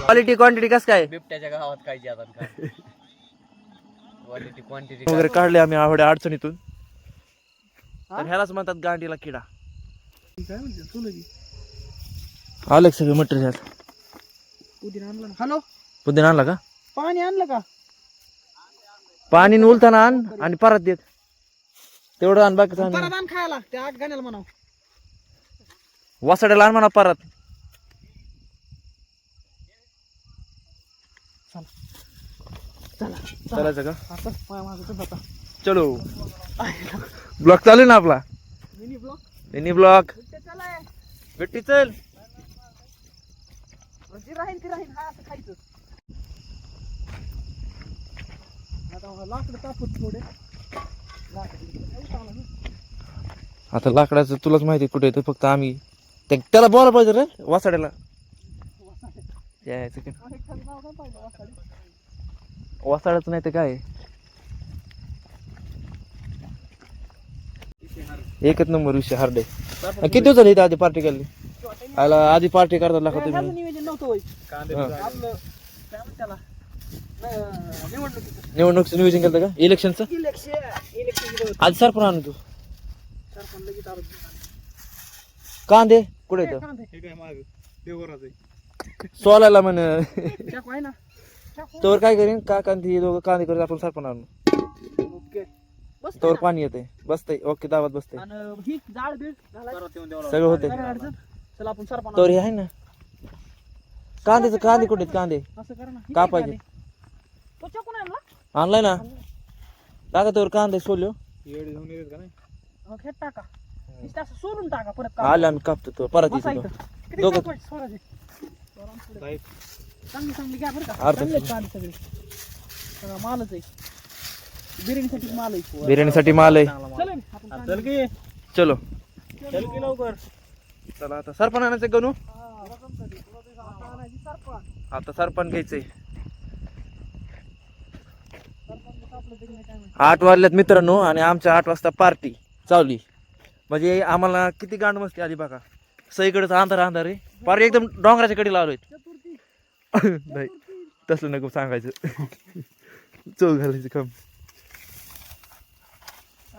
Quality quantity कसं काय बिबट्याच्या गावात काय आता क्वालिटी क्वांटिटी वगैरे काढले आम्ही आवड्या अडचणीतून. तर ह्यालाच म्हणतात गांडीला किडा. आलं सगळं मटेरियल. हॅलो पुदिना आणला का? पाणी आणलं का? पाणी उलताना आण आणि परत देत तेवढं आण. बाकी परत आण खायला त्या आठ गाण्याला म्हणाव. वासाड्याला आण म्हणा परत. चालायचं का? चलो ब्लॉक चालू ना आपला. मिनी ब्लॉक मिनी ब्लॉक चलाय भेटी चल. जी राहील ती राहील. हा असं खायचं. आता लाकडं तापत थोडे. आता लाकडाचं तुलाच माहिती कुठे येतं. फक्त आम्ही त्याला बोला पाहिजे रे वासाड्याला यायचं की. वासाड्याच नाही तर काय. एकच नंबर विषय हार्डे. किती दिवस झाले इथं आधी पार्टी केली? आधी पार्टी करतात लागा तुम्ही. नियोजन नव्हतं होय. आपलं काय म्हणतात त्याला निवडणुकीचं निवडणुकीचं नियोजन केलं का? इलेक्शनचं इलेक्शन आज सरपण आणू तू. सरपंच लगेच आलं. कांदे कुठे येतं? हे काय माग देवराज आहे. सोलायला म्हण. चाकू आहे ना. तोवर काय करीन का कांदे दोघं कांदे करत आपण सरपण आणू. ओके बस तोवर पाणी येते बसतंय. ओके दाबात बसतंय आणि ही जाळ बीळ सगळं होते. चला आपण सरपंच तोवर हे आहे ना कांद्याचं. कांदे कुठे आहेत कांदे? असं करा ना. का पाहिजे? तो चाकू नाही आणला? आणलाय ना. टाका तोवर कांदे सोल्यो. खेट टाका. नुसतं असं सोडून टाका परत. आले आम्ही कापतो तो परत बसा येतो. इथं. किती दोघं. चाकू आहेत? सोडायचे. चांगली चांगली घ्या बरं का. अर्धा चांगले आहेत कांदे सगळे. सगळा मालच आहे. बिर्याणीसाठी माल आहे. बिर्याणीसाठी माल आहे. चल आपण कांदे. चलो चल की लवकर. चला आता सरपण आणायचं गणू. आता सरपण घ्यायचंय. 8 वाजल्यात मित्रांनो आणि आमच्या 8 वाजता पार्टी चावली. म्हणजे आम्हाला किती गांड मस्ती आली बघा. सगळीकडेच अंधार अंधार आहे. पार एकदम डोंगराच्या कडे लावलोय. नाही तसलं नको सांगायचं. चोख घालायचं काम.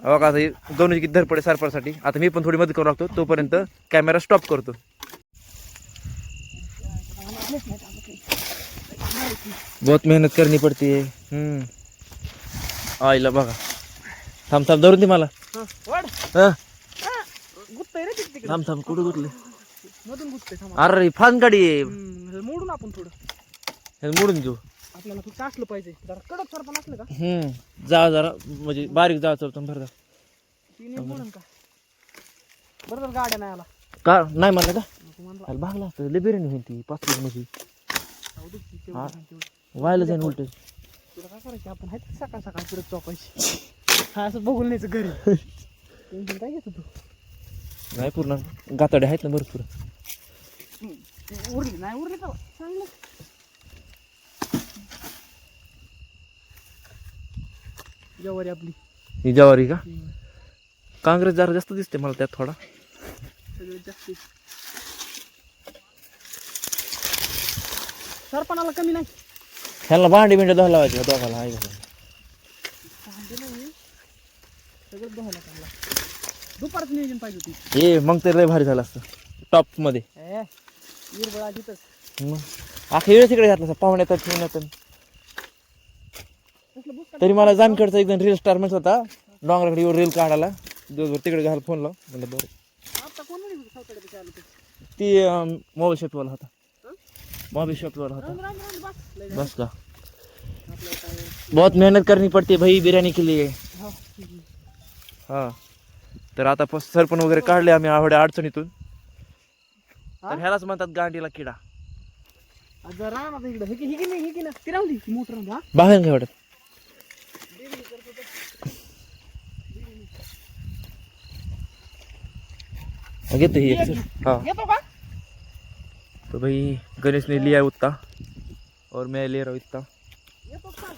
बघा आता गणूची किती धरपडे सरपणासाठी. आता मी पण थोडी मदत करू लागतो. तोपर्यंत कॅमेरा स्टॉप करतो. बहुत मेहनत करनी पडती है. आईला बघा. थांब थांब धरून दे मला. गुत्तय रे तिकडे. थांब थांब कुठं गुतले? मधून गुत्तय. अरे फान गाडी आहे. मोडून आपण थोडं. हे मोडून घेऊ. आपल्याला तू टाकलं पाहिजे. जरा कडक सरपण असलं का जा जरा म्हणजे बारीक जा चलतो बरं का. तिने मोडून का बरं झालं गाड्या नाही आला. का नाही म्हणलं का? म्हणलं अरे भागला असतं. लय बिर्याणी होईल ती 5 किलो मध्ये. जाऊ दे, तेवढं सांग तेवढं. व्हायला जाईन उलट. तुला काय करायचं आपण आहेत सकाळ सकाळ परत चौकायची. हा असं बघून न्यायचं घरी. टेन्शन काय घेतो तू? नाही पूर्ण गाताडे आहेत ना भरपूर. उरली नाही उरली तर चांगलं. ज्वारी आपली ही ज्वारी का? काँग्रेस जरा जास्त दिसते मला त्यात थोडा. सगळ्यात जास्त सरपणाला कमी नाही. ह्याला भांडी बिंडी धुवायला लावायची दोघाला. आहे का? भांडे नाही सगळं धुवायला चांगला. दुपारचं नियोजन पाहिजे होती. हे मग तर लय भारी झालं असतं टॉप मध्ये. विरबळा तिथंच मग अख्खा वेळ तिकडे घातला पाहुण्यात ठेवण्यात. तरी मला जामखेडचा एकदम रील स्टार म्हणत होता डोंगराकडे येऊन रील काढायला. दिवसभर तिकडे घाल फोन लाव म्हणलं बरं. आता कोण म्हणे सावकडे चालू ते? ती मोबाईल शॉपवाला होता. मोबाईल शॉपवाला होता. बस बस का? बहुत मेहनत करनी पड़ती है भाई बिर्याणी के लिए. हा तर आता सरपण वगैरे काढले आम्ही आवड्या अडचणीतून. तर ह्यालाच म्हणतात गांडीला किडा. राहणार इकडं हे की नाही हे की ना ती राहली मोटर हा बाहेर काय वाटत. घेते ही एक. हाँ येतो का? तो भाई गणेश ने लिया उतना और मैं ले रहा हूँ इतना. येतो का?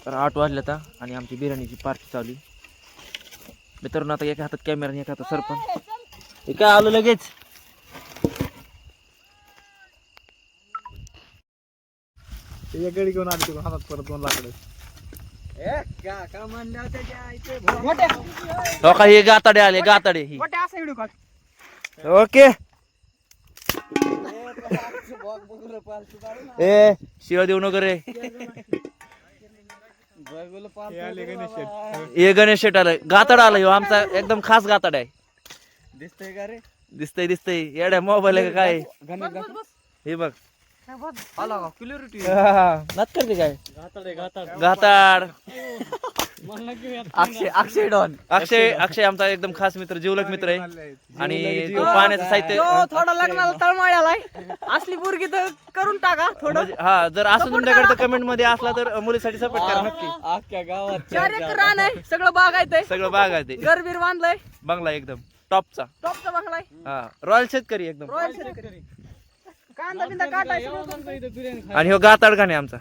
तर 8 वाजले आता आणि आमची बिर्याणीची पार्टी चालू. मित्रांनो आता एका हातात कॅमेरा आणि एका हातात सरपण. हे काय आलं लगेच. ते एक गडी घेऊन आली तिकडून हातात परत 2 लाकडं. हो का हे गाताडे आले गाताडे ही. मोठे असा व्हिडिओ काढ. ओके ए शिवा देऊ नको रे. हे गणेश शेट आलं गाताड आलं ह्यो आमचा एकदम खास गाताड आहे. दिसतंय का रे? दिसतंय दिसतंय येड्या मोबाईल आहे का काय. हे बघ आला का क्लिअरिटी? नाच करते काय गाताड. अक्षय डॉन. अक्षय आमचा एकदम खास मित्र जीवलग मित्र आहे आणि तो पाण्याचं साहित्य थोडा लग्नाला तळमळ्याला असली पोरगी तर करून टाका थोडं. म्हणजे हा जर असं तुमच्याकडे तर कमेंट मध्ये असला तर मुलीसाठी सपोर्ट करा नक्की. अख्ख्या गावात 4 एकर रान आहे, सगळं बागायतंय, सगळं बाग आहे ते. घरबीर बांधलंय, बंगला एकदम टॉपचा. टॉपचा बंगला आहे, हा रॉयल शेतकरी एकदम. रॉयल शेतकरी. कांदा बिंदा काटाय सगळं करतोय. आणि ह्यो गाताड गाणे आमचा.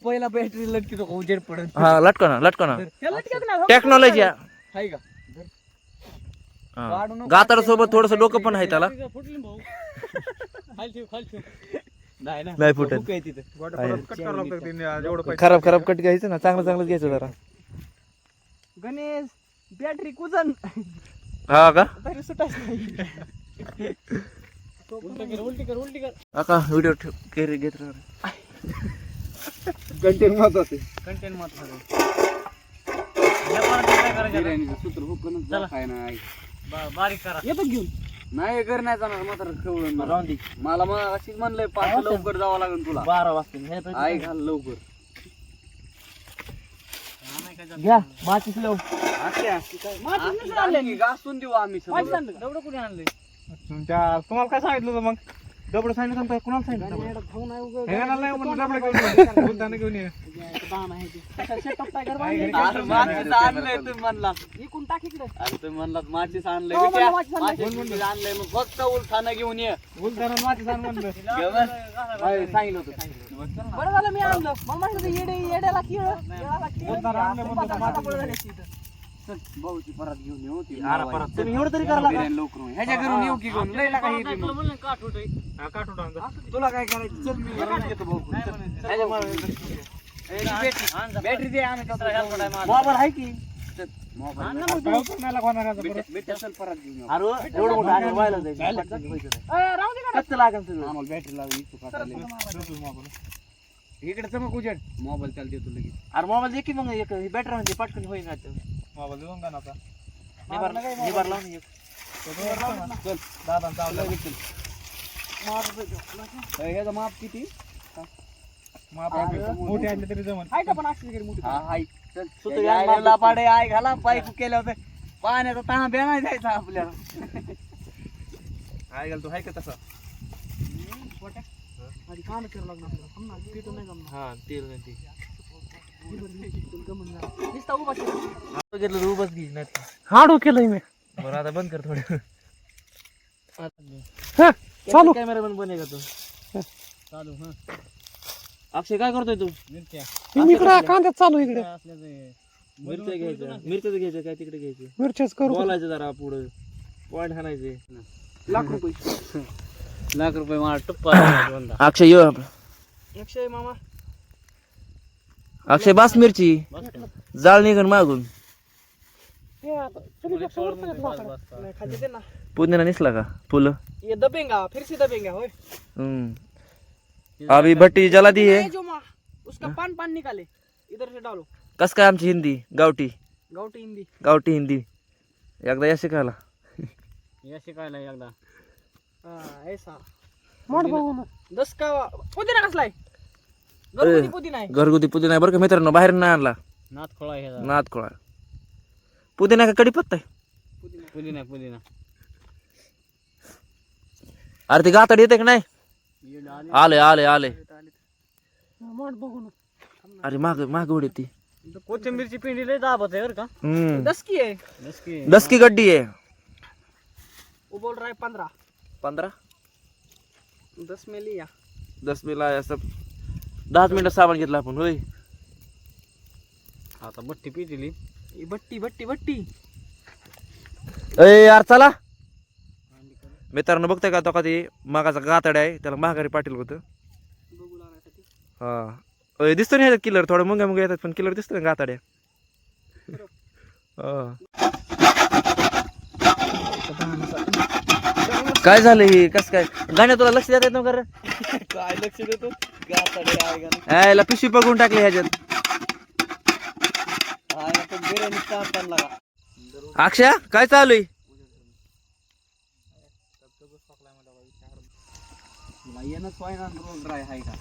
पहिला बॅटरी लटकी तो उजेड पडत. हा लटकना हे लटकत नाही, हो. टेक्नॉलॉजी. हाय का? गाताड सोबत थोडस डोकं पण आहे त्याला. नाही फुटत. खराब कट घ्यायचं ना, चांगलं घ्यायचं जरा. गणेश बॅटरी कुजन हा का तरी सुटायचं नाही. उलटी कर. का व्हिडिओ घेत राहा. कंटेंट महत्वाचं. कंटेंट महत्वाचं. बारीक करा. येतो घेऊन. नाही घर नाही जाणार मात्र खेळून मला मग अशीच म्हणलंय 5 लवकर जावं लागेल तुला. 12 वाजता आई घाल लवकर. घ्या माचीस लव. घासून देऊ आम्ही सगळं. दगड कुठे आणले? तुम्हाला काय सांगितलं होतं मग? डबड सांगितलं होतं, कुणाला सांगितलं होतं? हे घालायला नाही म्हणून डबड घेऊन ये. बुलढाणा घेऊन ये. अरे माचीस आणलंय तुम्ही म्हणलात. इकून टाक इकडे. अरे तुम्ही म्हणलात माचीस आणलंय. हो, मला विचार. माचीस आणलंय. माचीस आणलंय मग फक्त उलथाना घेऊन ये. बुलढाणा माती सांग म्हणलं. सांगितलं होतं. बरं झालं मी आणलं. मला माहिती होतं येड्याला भाऊची परत घेऊन येऊ ती. तुम्ही एवढं तरी करा. बिर्याणी लवकर होईल. ह्याच्या घरून येऊ की घेऊन लय लागा हे बी मग. हा, काढून टाक जा. तुला काय करायचं? चल मी घेऊन येतो भाऊ. बॅटरी दे आम्ही मोबाईल आहे की मोबाईल मला कोणाला आता परत? भेटेल चल परत घेऊन येऊ. अरे एवढं मोठं आहे, व्हायला जायचं. राहू दे का? कच्चं लागेल सगळं. आम्हाला बॅटरी लावून इच्छुक काढायला. देतो मोबाईल. इकडे चमक उजेड मोबाईल चाल देतो लगेच. अरे मोबाईल दे की मग एक बॅटरी म्हणजे पटकन होईल ना. मोबाईल देऊन जा ना आता. निभार लावून एक. चल दादा चावलं. ह्याचं माप किती? माप आहे. मोठी आणली तरी जमन. आहे का पण अक्षय घरी मोठी? हा हाय. चल सुतू सुतू घ्या, माप यायला पाडे आय घाला पाईप केलं होतं. पाण्याचा ताण बे नाही जायचा आपल्याला. आहे घाल तू, आहे का तसा? आधी कांदा करावं लागणार आपल्याला. थांब ना, ते तर नाही जमणार. हा तेल नाही ते. नुसता उभा ठेव. घेतलं तर उभंच घे नाही तर. हाडू केलंय मी. बरं आता बंद कर थोडं. चालू. कॅमेरा पण बने का तू? चालू. हा अक्षय काय करतोय तू? मी इकडे कांद्यात चालू इकडे. मिरच्या घ्यायचं काय तिकडे घ्यायचं. मिरच्याच करू. बोलायचं जरा पुढं पॉइंट हाणायचे. लाख रुपये मला टप्पा. अक्षय यो अक्षय मामा अक्षय बास मिरची जाळ निघन मागून. ये आता चुलीच्या समोर सगळं भाकरं. नाही, खाली दे ना. पुण्याला निसला का फुलं. ये दबेंगा फिर से दबेंगा होय. अभी भट्टी जला दी है. नहीं, जो माँ उसका पान पान निकाले इधर से डालो. कस काय आमची हिंदी गावठी गावठी हिंदी. एकदा या शिकायला. या शिकायला एकदा. हाँ ऐसा मोड बघू ना. 10 का पुदिना कसलाय? घरगुती पुदिना आहे. घरगुती पुदिना आहे बरं का मित्रांनो, बाहेर नाही आणला. नात खोळा ह्याचा. नाद खोळा पुदिना का कडीपत्ता आहे. पुदिना. अरे ते गाताड येते का नाही? आले मोड बघू ना. अरे माग उडी ती. कोथिंबीरची पिंडी लय दाबत आहे बरं का. 10 की है. दस की गड्डी आहे. वो बोल रहा है 15. 15 10 में लिया. 10 मिला असं 10 मिनिटं सामान घेतला आपण होय. आता बट्टी पिटली. ये बट्टी. ए यार चला मित्रांनो बघताय का तो का ते मागाचा गाताड आहे त्याला महागारी पाटील होतं बघू लागण्यासाठी हा दिसतो नाही किलर थोडं मुंग्या मुंग्या येतात पण किलर दिसतो ना गाताड्या काय झालं हे कस काय गाण्या तुला लक्ष देत नव्हतं काय लक्ष देतो गाताडे आहे का यायला पिशवी पकडून टाकली ह्याच्यात नाही पण बिर्याणी चालताना लागा अक्षय काय चालू आहे येणंच पाहिजे रोड ड्राय आहे का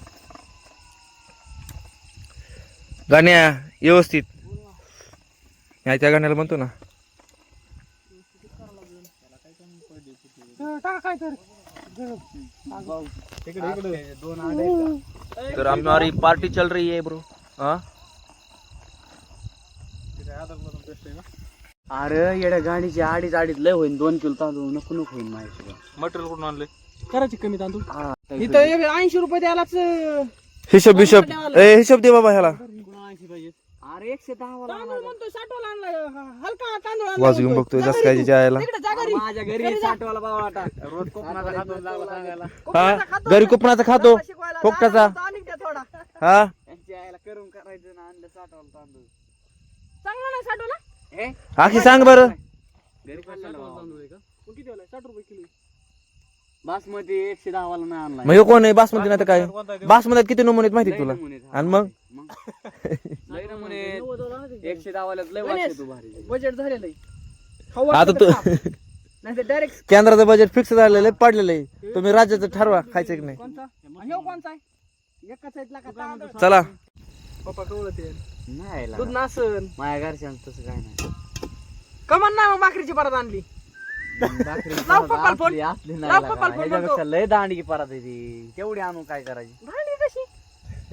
गाण्या व्यवस्थित त्या गाण्याला म्हणतो ना टाका काय तर दोन आडे तर हमारी पार्टी चल रही है ब्रो हाँ अरे येड्या गाडीची आडीच लय होईन 2 किलो तांदूळ नको नको होईन माझ्या मटेरियल कुठून आणले करायची कमी तांदूळ इथं 80 रुपये द्यायलाच हिशोब हिशोब दे बाबा ह्याला अरे 110 वाला तांदूळ म्हणतो 60 वाला आणलाय हलका तांदूळ आणलाय वाज घेऊन बघतोय जस काय जायला तिकडे जा घरी माझ्या घरी 60 वाला बावळाटा रोज कोकणाचा खातो लागला सांगायला हा घरी कुपनाचा खातो फुकटाचा थोडा हा त्यांच्या आईला करून करायचं ना आणलं 60 वाला तांदूळ चांगला नाही 60 वाला आखी सांग बरं घरी पडलेला तांदूळ आहे का किती वाला 60 रुपये किलो बासमती 110 वाला नाही आणला मग ह्यो कोण आहे बासमती नाही तर काय बासमतीत किती नमुने आहेत माहिती आहे तुला आणि मग लय नमुने 110 वाल्यात लय वाटते तू भारी बजेट झालेलं आहे आता तू नाही तर डायरेक्ट केंद्राचं बजेट फिक्स झालेलं आहे पडलेलं आहे तुम्ही राज्याचं ठरवा खायचं की नाही कोणता आणि ह्यो कोणता आहे एकाच आहेत लाका तांदूळ चला पप्पा कवळत आहे नाही दूध नासन माझ्या घरच्यांचं तसं काय नाही कमान ना मग भाकरीची परत आणली लाव पप्पाला फोन. असली लाव पप्पाला फोन नाही करतो. लय दांडी की परत ती तेवढी आणून काय करायची भांडी कशी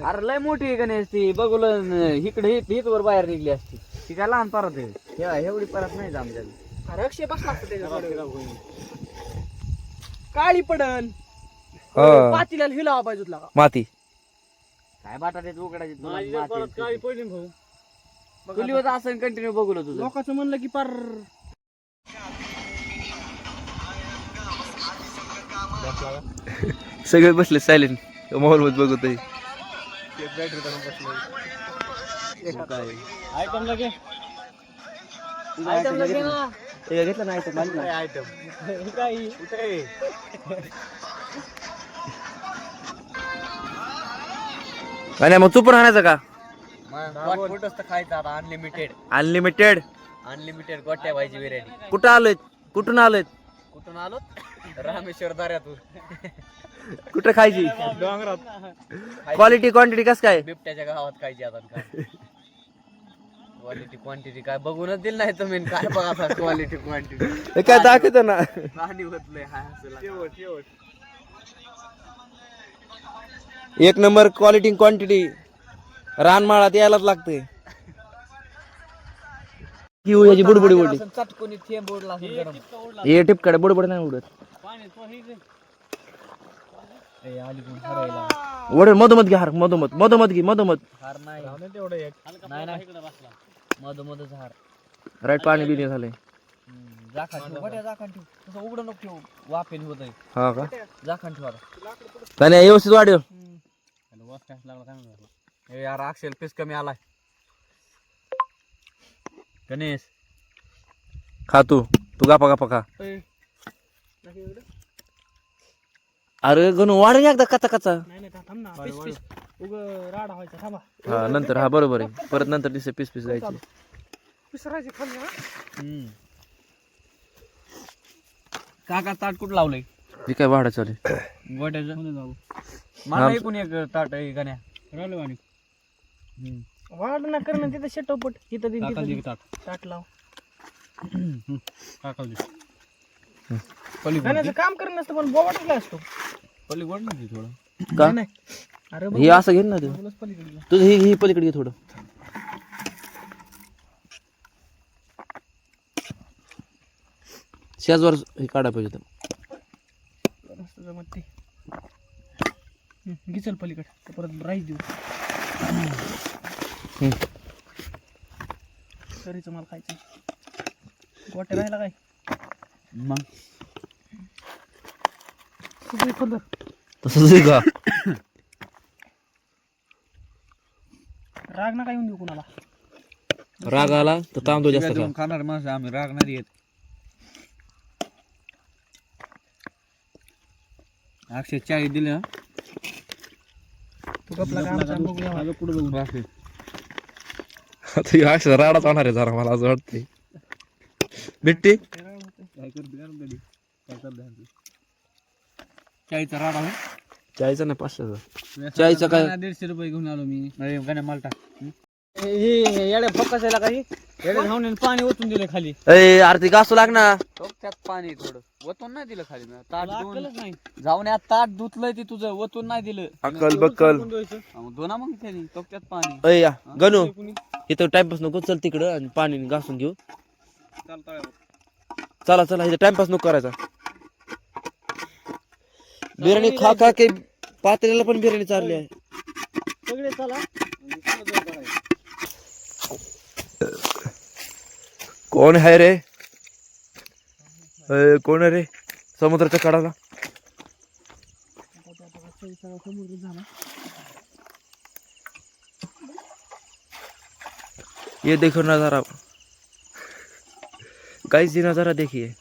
अरे लय मोठी आहे गणेश ती बघूल इकडे हीच वर बाहेर निघली असती ती काय लहान परत आहे एवढी परत नाही आमच्या अरे अक्षय बस लागतं त्याच्याकडे काळी पडन हा. पातीला हिलावा पाहिजे तुला माती काय बटाटे उकडायचे पडली भाऊ चुलीवर असं कंटिन्यू बघूल तुझं लोकांचं म्हणलं की पार सगळे बसले सायलेंट मोबाईल मध्ये बघत आहे. हे काय घेतलं नाही तर आणि मग चुपून आणायचं का खायचं आता अनलिमिटेड अनलिमिटेड अनलिमिटेड गोट्या भाजी बिर्याणी कुठं आलोय कुठून आलोय कुठून आलो रामेश्वर दर्यातून कुठं खायची डोंगरात क्वालिटी क्वांटिटी कस काय बिबट्याच्या गावात खायची आता क्वालिटी क्वांटिटी काय बघूनच दिल नाही तुम्ही काय बघा क्वालिटी क्वांटिटी हे काय दाखवत ना पाणी होतलंय हाय असं एक नंबर क्वालिटी क्वांटिटी रानमाळात यायलाच लागते ही याची बुडबुडी उडली चटकोनी थेंब उडला असेल गरम. हे टिपकडे बुडबुड नाही उडत ए, आली कोण हरायला. ओढ मधोमध घे हार मधोमध मधोमध घे मधोमध हार नाही नाही नाही मधोमधच हार राईट पाणी बिणी झालंय जाखान ठेव बट्या जाखान ठेव तसं उघडं नको ठेव वाफेन होत आहे हा का जाखान ठेव आता त्याने व्यवस्थित वाढव वास काय लागला काय माहिती. ए यार अक्षल पीस कमी आलाय गणेश खा तू गापा गापा खा अरे गणू वाढ एकदा कचा कचा नाही नाही थांब ना पीस पीस उग राडा व्हायचा थांबा हा नंतर हा बरोबर आहे परत नंतर दिसे पीस पीस जायचे पिसरायचे खाली ना काका ताट कुठं लावलंय हे काय वाढा चालू आहे. गोट्याचं मला एकूण एक ताट आहे गण्या वाढ ना करणं तिथं शेटोपट तिथं दिन तिथं ताट लाव गाण्याचं काम करणं नसतं पण बोबा टाकला असतो पलीकडं नाही थोडं का नाही अरे हे असं घे ना तू बोलच पलीकडे तुझं ही पलीकडे घे थोडं शेजवर हे काढा पाहिजे मस्त जमत ते गिचल पलीकडे परत राईस देऊ तरीच मला खायचं गोट्या राहिला काय मग सगळी फुलं तसंच आहे का? राग ना काय येऊन देऊ कुणाला. राग आला तर तांदूळ जास्त खा. खाणार माणसं आम्ही रागणार येत. अक्षय 40 दिले. तू गपला का आमच्या बघूया. पुढे बघून राहते. आता ह्यो अक्षय राडाच होणार आहे जरा मला असं वाटतंय. बिट्टी काय करते काय गडी काय चाललंय चायचा राडा होय. चायचं नाही 500चा. चायचं काय 150 रुपये घेऊन आलो मी. अरे गाण्या मालटा हे येड्या फकासायला काही येड्या धावण्याने पाणी ओतून दिलं खाली. ए अरे ते घासू लाग ना. त्यात पाणी थोडं ओतून नाही दिलं खाली. ताट तुला धुवून अक्कलच नाही. जाऊन यात ताट धुतलंय ते तुझं ओतून नाही दिलं. अक्कल बक्कल. मग धुना मग त्याने त्यात पाणी. अय या गणू इथं टाइमपास नको, चल तिकडं आणि पाणी घासून घेऊ. चला चला इथं टाइमपास नको करायचा. बिर्याणी खा खा के पातेल्याला पण बिर्याणी चालली आहे. सगळे चला. कोण आहे रे? कोण आहे रे समुद्राच्या कडाला? समुद्र झाला. ये देखो नजारा, गाइस ये नजारा देखिए.